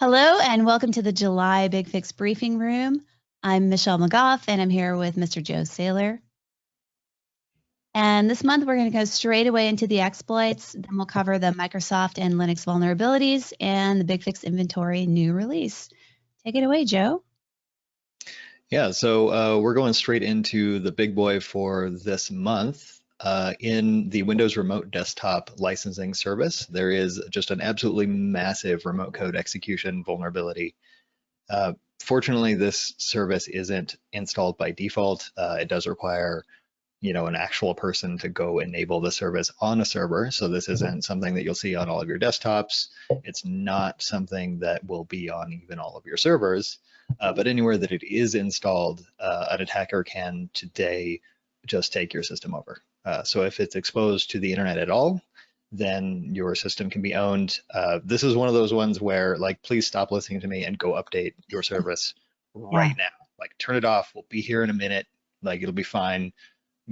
Hello and welcome to the July BigFix Briefing Room. I'm Michelle McGough and I'm here with Mr. Joe Saylor. And this month we're going to go straight away into the exploits. Then we'll cover the Microsoft and Linux vulnerabilities and the BigFix inventory new release. Take it away, Joe. Yeah, so we're going straight into the big boy for this month. In the Windows Remote Desktop licensing service, there is just an absolutely massive remote code execution vulnerability. Fortunately, this service isn't installed by default. It does require, an actual person to go enable the service on a server. So this isn't something that you'll see on all of your desktops. It's not something that will be on even all of your servers. But anywhere that it is installed, an attacker can today just take your system over. So if it's exposed to the internet at all, then your system can be owned. This is one of those ones where, please stop listening to me and go update your service right now. Turn it off. We'll be here in a minute. It'll be fine.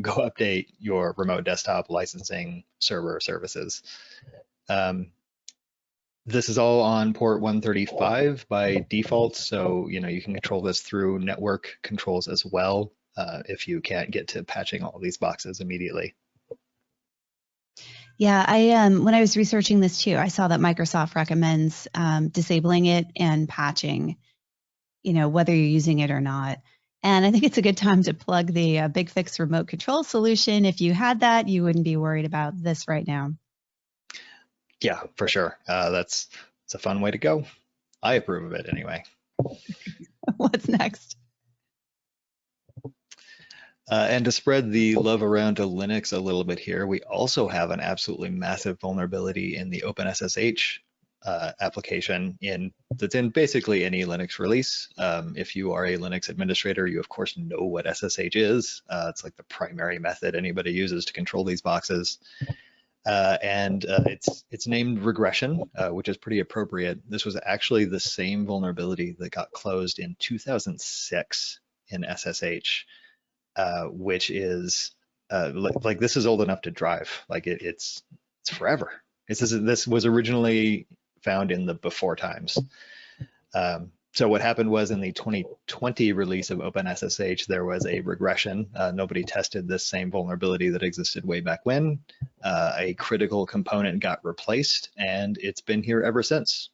Go update your remote desktop licensing server services. This is all on port 135 by default, so you can control this through network controls as well if you can't get to patching all of these boxes immediately. Yeah, when I was researching this too, I saw that Microsoft recommends disabling it and patching, whether you're using it or not. And I think it's a good time to plug the BigFix remote control solution. If you had that, you wouldn't be worried about this right now. Yeah, for sure. It's a fun way to go. I approve of it anyway. What's next? And to spread the love around to Linux a little bit here, we also have an absolutely massive vulnerability in the OpenSSH application that's in basically any Linux release. If you are a Linux administrator, you of course know what SSH is. It's like the primary method anybody uses to control these boxes. It's named regression, which is pretty appropriate. This was actually the same vulnerability that got closed in 2006 in SSH, which is this is old enough to drive. It's forever. This was originally found in the before times. So what happened was in the 2020 release of OpenSSH, there was a regression. Nobody tested this same vulnerability that existed way back when. A critical component got replaced, and it's been here ever since.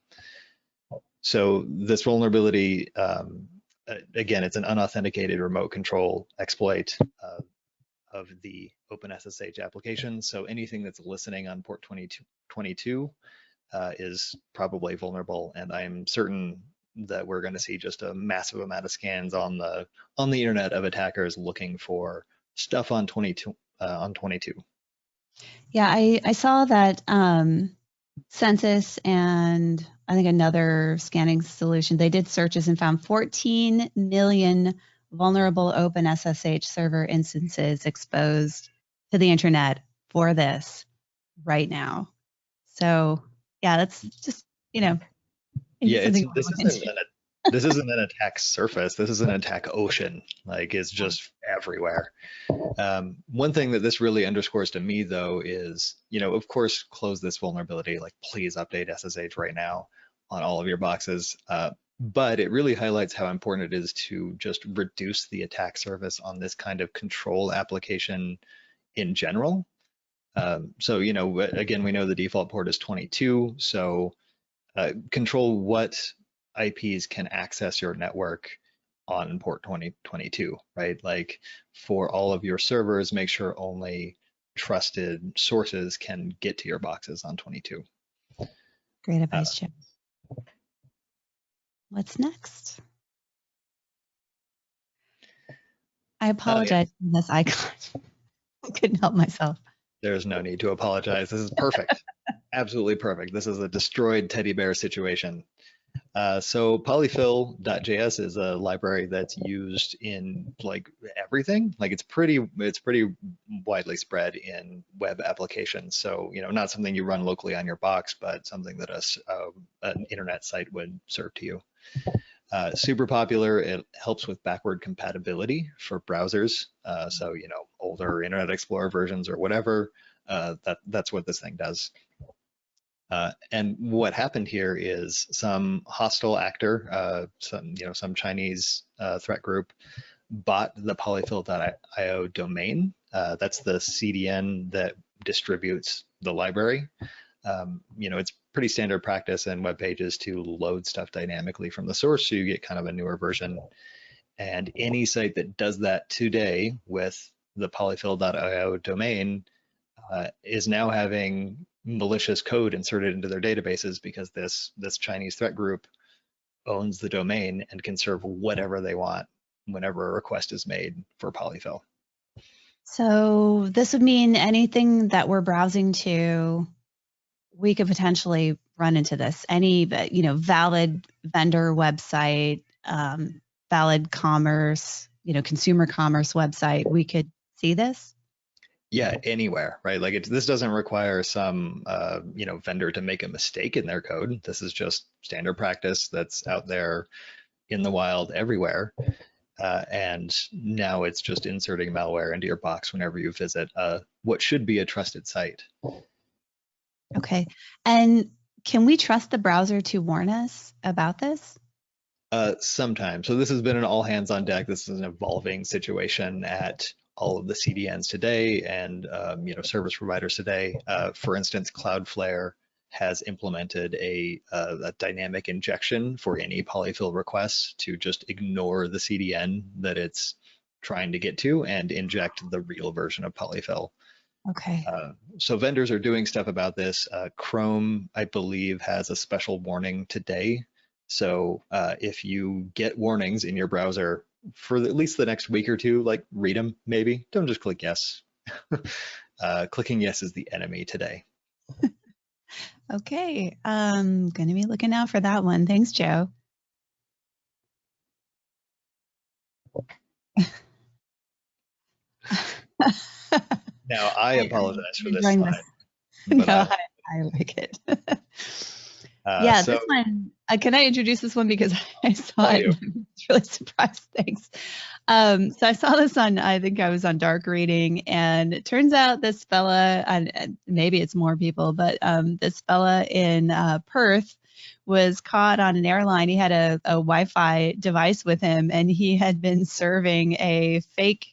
So this vulnerability, again, it's an unauthenticated remote control exploit of the OpenSSH application. So anything that's listening on port 2022 is probably vulnerable, and I'm certain that we're going to see just a massive amount of scans on the internet of attackers looking for stuff on 22. Yeah, I saw that Census and I think another scanning solution, they did searches and found 14 million vulnerable OpenSSH server instances exposed to the internet for this right now. So yeah, that's just, yeah, this isn't an attack surface. This is an attack ocean. It's just everywhere. One thing that this really underscores to me, though, is, of course, close this vulnerability. Please update SSH right now on all of your boxes. But it really highlights how important it is to just reduce the attack surface on this kind of control application in general. So, again, we know the default port is 22. So control what IPs can access your network on port 2022, right? For all of your servers, make sure only trusted sources can get to your boxes on 22. Great advice, Chip. What's next? I apologize for this icon. I couldn't help myself. There's no need to apologize. This is perfect. Absolutely perfect. This is a destroyed teddy bear situation. So Polyfill.js is a library that's used in everything. It's pretty widely spread in web applications. So not something you run locally on your box, but something that an internet site would serve to you. Super popular. It helps with backward compatibility for browsers. So older Internet Explorer versions or whatever. That's what this thing does. And what happened here is some hostile actor, some Chinese threat group, bought the Polyfill.io domain. That's the CDN that distributes the library. It's pretty standard practice in web pages to load stuff dynamically from the source, so you get kind of a newer version. And any site that does that today with the Polyfill.io domain is now having malicious code inserted into their databases because this Chinese threat group owns the domain and can serve whatever they want whenever a request is made for Polyfill. So this would mean anything that we're browsing to, we could potentially run into this. Any, valid vendor website, valid commerce, consumer commerce website, we could see this? Yeah, anywhere, right? Like this doesn't require some, vendor to make a mistake in their code. This is just standard practice that's out there in the wild everywhere. And now it's just inserting malware into your box whenever you visit what should be a trusted site. Okay. And can we trust the browser to warn us about this? Sometimes. So this has been an all hands on deck. This is an evolving situation at all of the CDNs today and service providers today. For instance, Cloudflare has implemented a dynamic injection for any polyfill requests to just ignore the CDN that it's trying to get to and inject the real version of polyfill. Okay. So vendors are doing stuff about this. Chrome, I believe, has a special warning today. So if you get warnings in your browser for at least the next week or two, like read them maybe. Don't just click yes. Clicking yes is the enemy today. Okay, I'm going to be looking out for that one. Thanks, Joe. Now, I apologize for this slide. No, I like it. Yeah, so, this one, can I introduce this one because I saw it and I was really surprised. Thanks. So I saw this on, I think I was on Dark Reading, and it turns out this fella, and maybe it's more people, but this fella in Perth was caught on an airline. He had a Wi-Fi device with him, and he had been serving a fake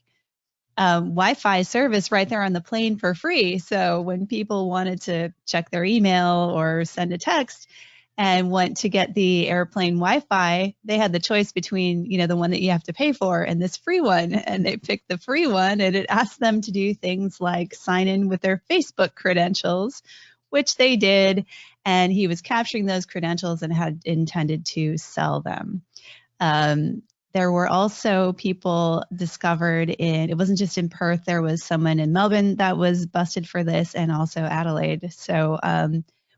Wi-Fi service right there on the plane for free. So when people wanted to check their email or send a text and went to get the airplane Wi-Fi, they had the choice between, the one that you have to pay for and this free one. And they picked the free one, and it asked them to do things like sign in with their Facebook credentials, which they did. And he was capturing those credentials and had intended to sell them. There were also people discovered it wasn't just in Perth, there was someone in Melbourne that was busted for this, and also Adelaide. So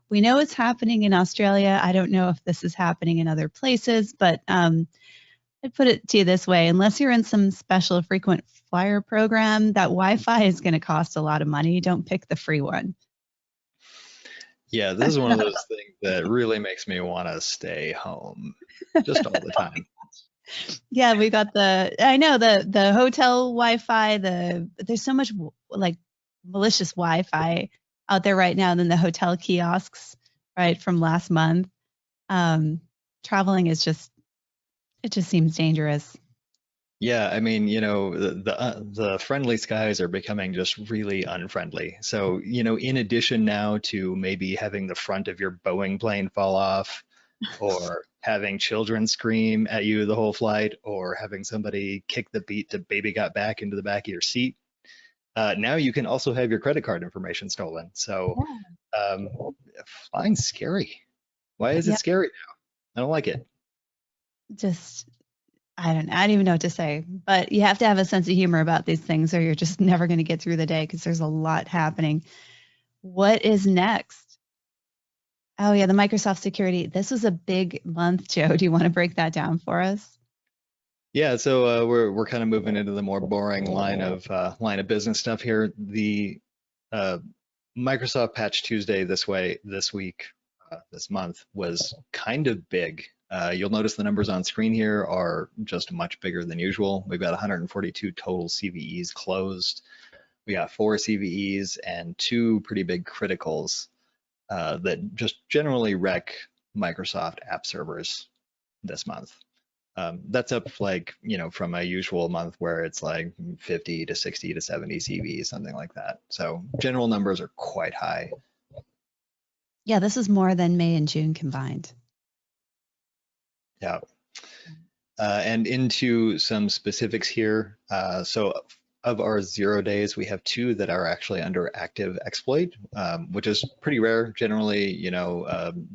we know it's happening in Australia. I don't know if this is happening in other places, but I'd put it to you this way: unless you're in some special frequent flyer program, that Wi-Fi is going to cost a lot of money. Don't pick the free one. Yeah, this is one of those things that really makes me want to stay home just all the time. Yeah, we got the hotel Wi-Fi, there's so much like malicious Wi-Fi out there right now than the hotel kiosks, right, from last month. Traveling is it just seems dangerous. Yeah, I mean, the friendly skies are becoming just really unfriendly. So, in addition now to maybe having the front of your Boeing plane fall off, or having children scream at you the whole flight, or having somebody kick the beat to Baby Got Back into the back of your seat. Now you can also have your credit card information stolen. So flying's scary. Why is it scary now? I don't like it. I don't even know what to say, but you have to have a sense of humor about these things or you're just never going to get through the day because there's a lot happening. What is next? Oh yeah, the Microsoft security. This was a big month, Joe. Do you want to break that down for us? Yeah, so we're kind of moving into the more boring line of business stuff here. The Microsoft Patch Tuesday this month was kind of big. You'll notice the numbers on screen here are just much bigger than usual. We've got 142 total CVEs closed. We got 4 CVEs and 2 pretty big criticals. that just generally wreck Microsoft app servers this month. That's up like, from a usual month where it's like 50 to 60 to 70 CVEs, something like that. So general numbers are quite high. Yeah, this is more than May and June combined. Yeah. And into some specifics here. So of our 0 days, we have 2 that are actually under active exploit, which is pretty rare. Generally,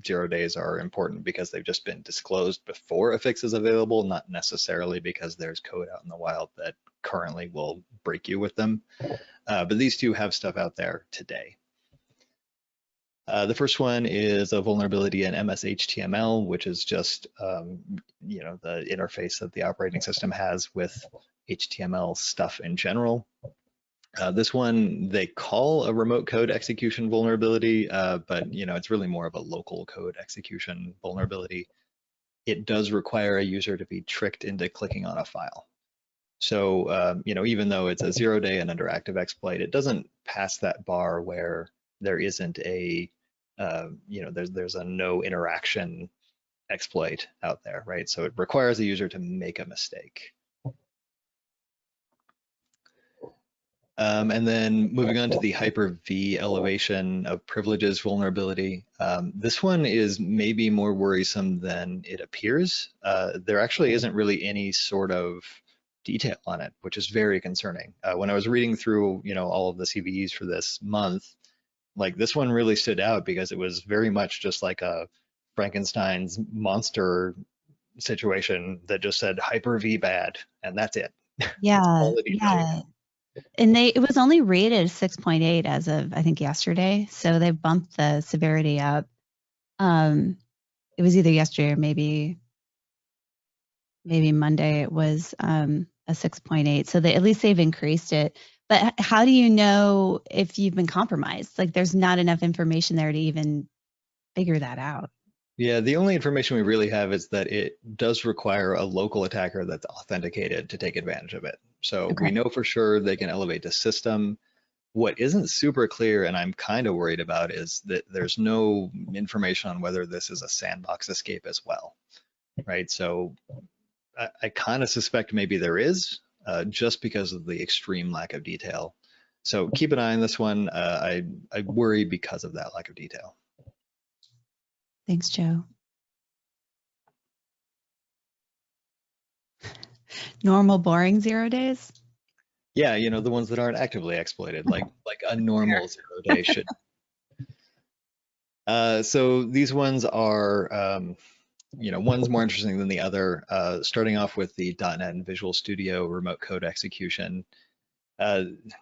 0 days are important because they've just been disclosed before a fix is available, not necessarily because there's code out in the wild that currently will break you with them. But these 2 have stuff out there today. The first one is a vulnerability in MS-HTML, which is just, the interface that the operating system has with HTML stuff in general. This one they call a remote code execution vulnerability, but it's really more of a local code execution vulnerability. It does require a user to be tricked into clicking on a file. So, even though it's a 0 day and under active exploit, it doesn't pass that bar where there isn't a there's a no interaction exploit out there, right? So it requires a user to make a mistake. And then moving on to the Hyper-V elevation of privileges vulnerability. This one is maybe more worrisome than it appears. There actually isn't really any sort of detail on it, which is very concerning. When I was reading through, all of the CVEs for this month, like this one really stood out because it was very much just like a Frankenstein's monster situation that just said Hyper-V bad, and that's it. Yeah, yeah. And it was only rated 6.8 as of, I think, yesterday. So they bumped the severity up. It was either yesterday or maybe Monday. It was a 6.8. So at least they've increased it. But how do you know if you've been compromised? Like there's not enough information there to even figure that out. Yeah, the only information we really have is that it does require a local attacker that's authenticated to take advantage of it. So we know for sure they can elevate the system. What isn't super clear, and I'm kind of worried about, is that there's no information on whether this is a sandbox escape as well, right? So I kind of suspect maybe there is, just because of the extreme lack of detail. So keep an eye on this one. I worry because of that lack of detail. Thanks, Joe. Normal, boring 0 days? Yeah, the ones that aren't actively exploited, like a normal 0 day should. So these ones are, one's more interesting than the other. Starting off with the .NET and Visual Studio remote code execution.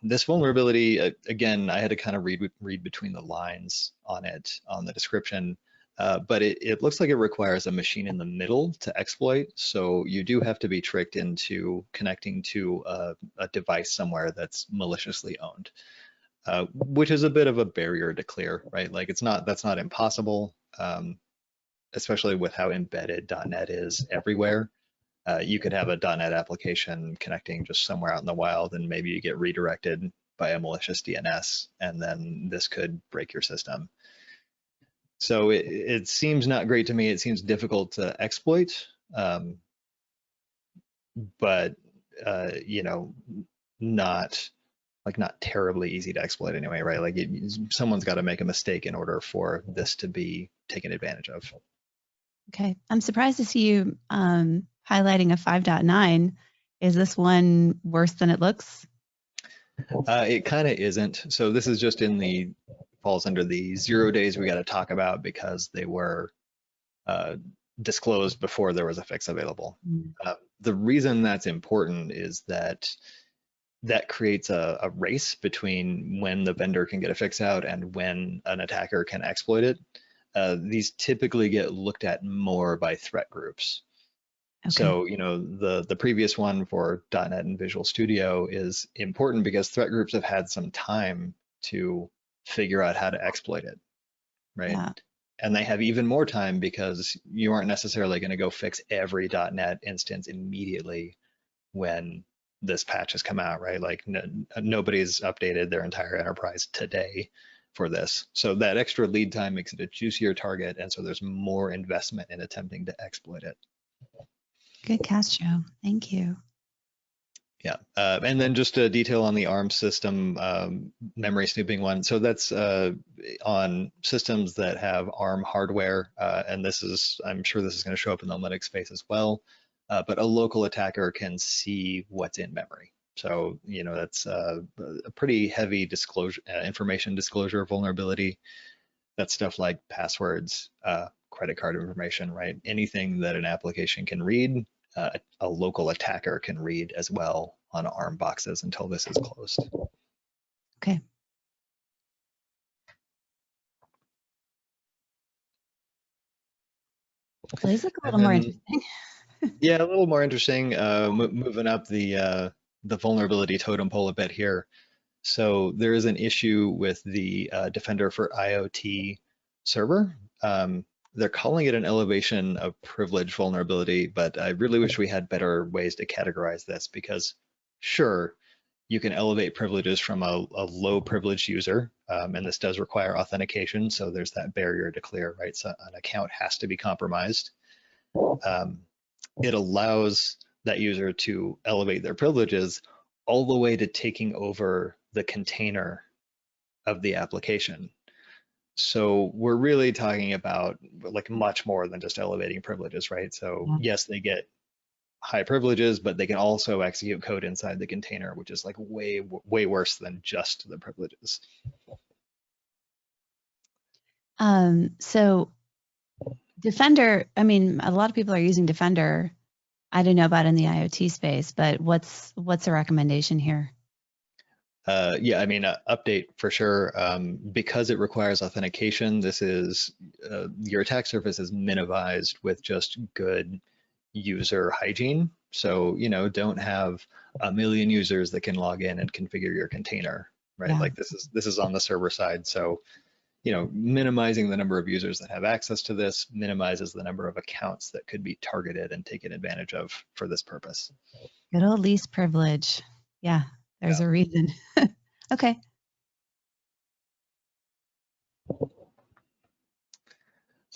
This vulnerability, again, I had to kind of read between the lines on it, on the description, but it looks like it requires a machine in the middle to exploit. So you do have to be tricked into connecting to a device somewhere that's maliciously owned, which is a bit of a barrier to clear, right? Like that's not impossible, especially with how embedded .NET is everywhere. You could have a .NET application connecting just somewhere out in the wild, and maybe you get redirected by a malicious DNS, and then this could break your system. So it seems not great to me. It seems difficult to exploit, but not terribly easy to exploit anyway, right? Like someone's got to make a mistake in order for this to be taken advantage of. Okay, I'm surprised to see you highlighting a 5.9. Is this one worse than it looks? It kind of isn't. So this is just falls under the 0 days we got to talk about because they were disclosed before there was a fix available. The reason that's important is that creates a race between when the vendor can get a fix out and when an attacker can exploit it. These typically get looked at more by threat groups. Okay. So, the previous one for .NET and Visual Studio is important because threat groups have had some time to figure out how to exploit it, right? Yeah. And they have even more time because you aren't necessarily going to go fix every .NET instance immediately when this patch has come out, right? Like nobody's updated their entire enterprise today for this. So that extra lead time makes it a juicier target, and so there's more investment in attempting to exploit it. Good catch, Joe. Thank you. Yeah, and then just a detail on the ARM system memory snooping one. So that's on systems that have ARM hardware, and this is, I'm sure this is going to show up in the Linux space as well, but a local attacker can see what's in memory. So, you know, that's a pretty heavy disclosure, information disclosure vulnerability. That's stuff like passwords, credit card information, right? Anything that an application can read, a local attacker can read as well on ARM boxes until this is closed. Okay. Well, these look a little more interesting. Yeah, a little more interesting. Moving up the vulnerability totem pole a bit here. So there is an issue with the Defender for IoT server. They're calling it an elevation of privilege vulnerability, but I really wish we had better ways to categorize this, because sure, you can elevate privileges from a low privilege user, and this does require authentication, so there's that barrier to clear, right? So an account has to be compromised. It allows that user to elevate their privileges all the way to taking over the container of the application. So we're really talking about like much more than just elevating privileges, right? So yes, they get high privileges, but they can also execute code inside the container, which is like way worse than just the privileges. So Defender, I mean, a lot of people are using Defender. I don't know about in the IoT space, but what's a recommendation here? Yeah, I mean, update for sure. Because it requires authentication, this is, your attack surface is minimized with just good user hygiene. So, you know, don't have a million users that can log in and configure your container, right? Yeah. Like this is on the server side. So, you know, minimizing the number of users that have access to this minimizes the number of accounts that could be targeted and taken advantage of for this purpose. Good old least privilege. Yeah, there's a reason. Okay.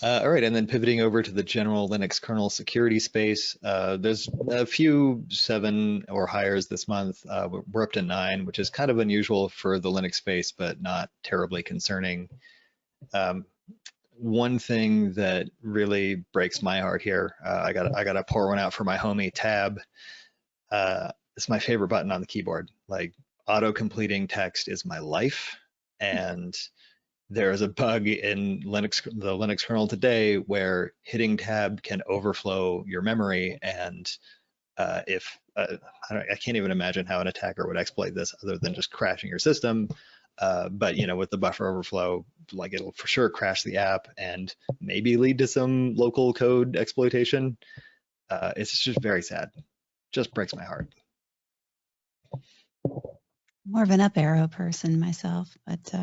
All right, and then pivoting over to the general Linux kernel security space, there's a few 7 or higher this month. We're up to 9, which is kind of unusual for the Linux space, but not terribly concerning. One thing that really breaks my heart here, I gotta pour one out for my homie Tab. It's my favorite button on the keyboard. Like, auto-completing text is my life, and there is a bug in the Linux kernel today where hitting tab can overflow your memory, and I can't even imagine how an attacker would exploit this other than just crashing your system. But you know, with the buffer overflow, like it'll for sure crash the app and maybe lead to some local code exploitation. It's just very sad. Just breaks my heart. More of an up arrow person myself, but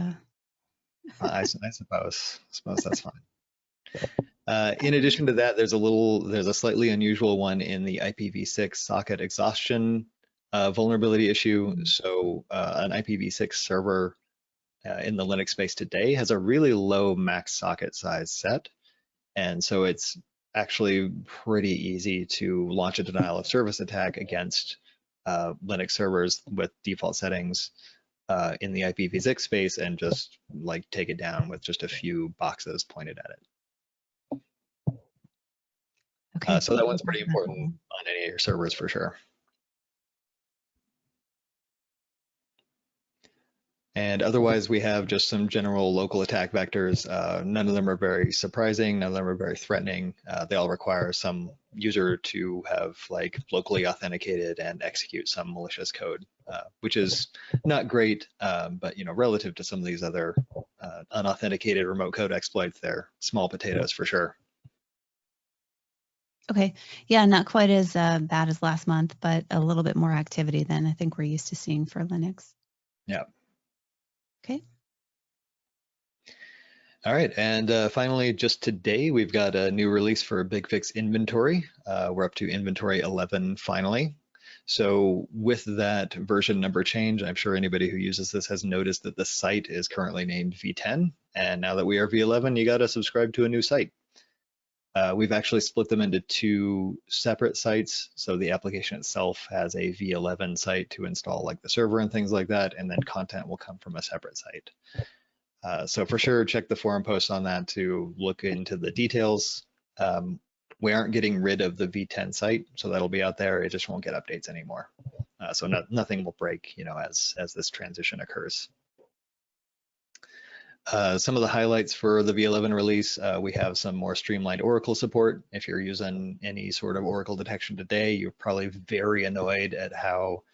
I suppose that's fine. In addition to that, there's a slightly unusual one in the IPv6 socket exhaustion vulnerability issue. So an IPv6 server in the Linux space today has a really low max socket size set. And so it's actually pretty easy to launch a denial of service attack against Linux servers with default settings in the IPv6 space and just like take it down with just a few boxes pointed at it. okay. So that one's pretty important on any of your servers for sure. And otherwise, we have just some general local attack vectors. None of them are very surprising. None of them are very threatening. They all require some user to have like locally authenticated and execute some malicious code, which is not great, but you know, relative to some of these other unauthenticated remote code exploits, they're small potatoes for sure. Okay, yeah, not quite as bad as last month, but a little bit more activity than I think we're used to seeing for Linux. Yeah. Okay. All right, and finally, just today, we've got a new release for BigFix inventory. We're up to inventory 11 finally. So with that version number change, I'm sure anybody who uses this has noticed that the site is currently named V10. And now that we are V11, you got to subscribe to a new site. We've actually split them into two separate sites. So the application itself has a V11 site to install like the server and things like that, and then content will come from a separate site. So for sure, check the forum posts on that to look into the details. We aren't getting rid of the V10 site, so that'll be out there. It just won't get updates anymore. So nothing will break, as this transition occurs. Some of the highlights for the V11 release, we have some more streamlined Oracle support. If you're using any sort of Oracle detection today, you're probably very annoyed at how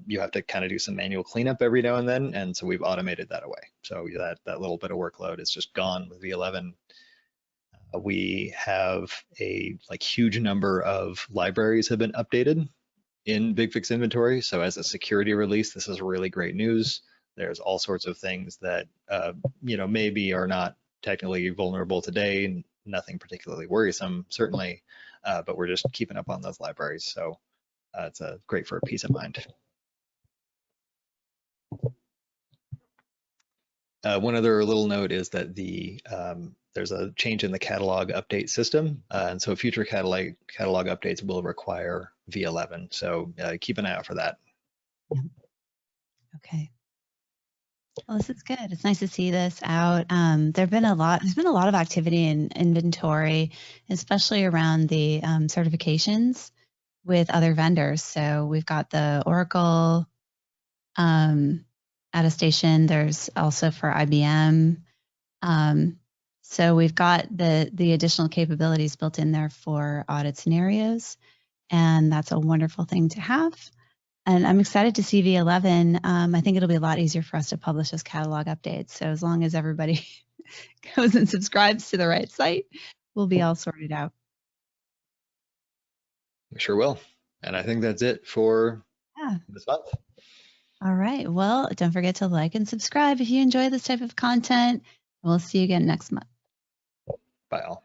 you have to kind of do some manual cleanup every now and then, and so we've automated that away. So that little bit of workload is just gone with V11. We have a huge number of libraries have been updated in BigFix inventory. So as a security release, this is really great news. There's all sorts of things that maybe are not technically vulnerable today. Nothing particularly worrisome, certainly, but we're just keeping up on those libraries. So it's great for peace of mind. One other little note is that there's a change in the catalog update system, and so future catalog updates will require V11. So keep an eye out for that. Okay. Well, this is good. It's nice to see this out. There's been a lot of activity in inventory, especially around the certifications with other vendors. So we've got the Oracle attestation. There's also for IBM. So we've got the additional capabilities built in there for audit scenarios, and that's a wonderful thing to have. And I'm excited to see V11. I think it'll be a lot easier for us to publish those catalog updates. So as long as everybody goes and subscribes to the right site, we'll be all sorted out. We sure will. And I think that's it for this month. All right. Well, don't forget to like and subscribe if you enjoy this type of content. We'll see you again next month. Bye all.